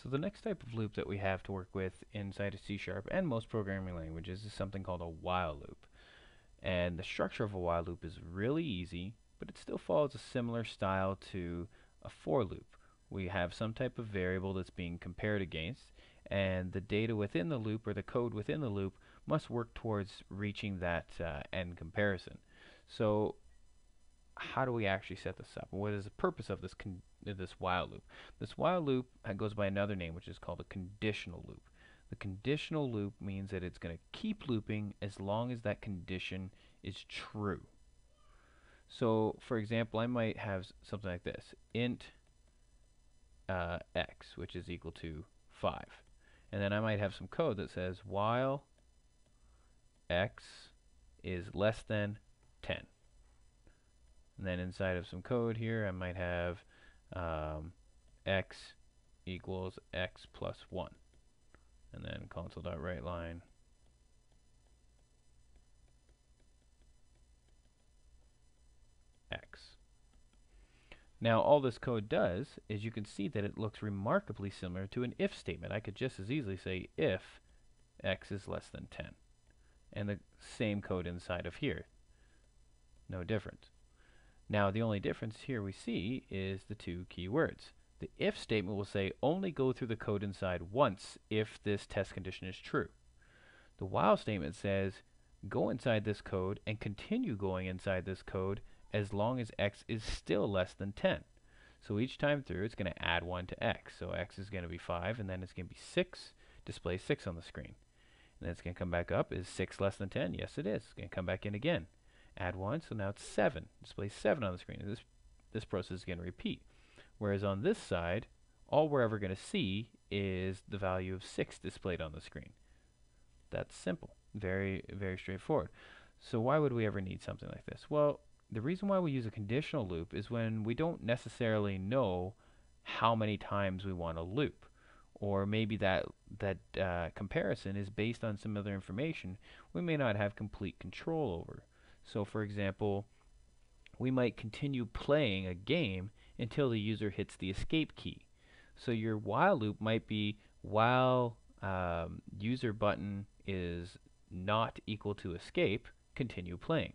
So the next type of loop that we have to work with inside of C# and most programming languages is something called a while loop. And the structure of a while loop is really easy, but it still follows a similar style to a for loop. We have some type of variable that's being compared against, and the data within the loop or the code within the loop must work towards reaching that end comparison. So how do we actually set this up? What is the purpose of this while loop? This while loop goes by another name, which is called a conditional loop. The conditional loop means that it's going to keep looping as long as that condition is true. So, for example, I might have something like this: int x, which is equal to 5. And then I might have some code that says while x is less than 10. And then inside of some code here, I might have x equals x plus 1. And then console.writeLine x. Now all this code does is you can see that it looks remarkably similar to an if statement. I could just as easily say if x is less than 10. And the same code inside of here. No difference. Now the only difference here we see is the two keywords. The if statement will say only go through the code inside once if this test condition is true. The while statement says go inside this code and continue going inside this code as long as x is still less than 10. So each time through it's going to add 1 to x. So x is going to be 5 and then it's going to be 6, display 6 on the screen. And then it's going to come back up. Is 6 less than 10? Yes it is. It's going to come back in again. Add 1, so now it's 7. Display 7 on the screen. And this process is going to repeat. Whereas on this side, all we're ever going to see is the value of 6 displayed on the screen. That's simple. Very, very straightforward. So why would we ever need something like this? Well, the reason why we use a conditional loop is when we don't necessarily know how many times we want to loop. Or maybe that comparison is based on some other information we may not have complete control over. So for example, we might continue playing a game until the user hits the escape key. So your while loop might be while user button is not equal to escape, continue playing.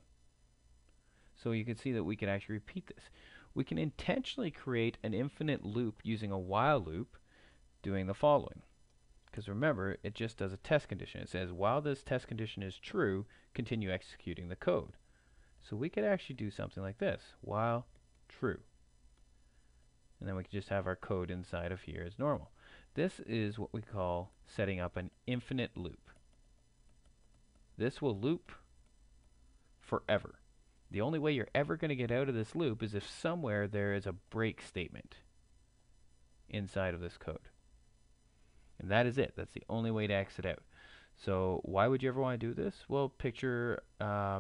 So you can see that we can actually repeat this. We can intentionally create an infinite loop using a while loop doing the following. Because remember, it just does a test condition. It says while this test condition is true, continue executing the code. So we could actually do something like this, while true. And then we could just have our code inside of here as normal. This is what we call setting up an infinite loop. This will loop forever. The only way you're ever going to get out of this loop is if somewhere there is a break statement inside of this code. And that is it. That's the only way to exit out. So why would you ever want to do this? Well, picture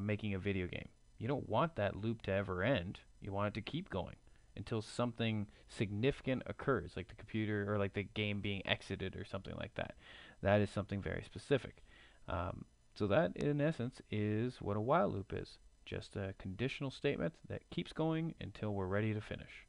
making a video game. You don't want that loop to ever end. You want it to keep going until something significant occurs, like the computer or like the game being exited or something like that. That is something very specific. So that, in essence, is what a while loop is. Just a conditional statement that keeps going until we're ready to finish.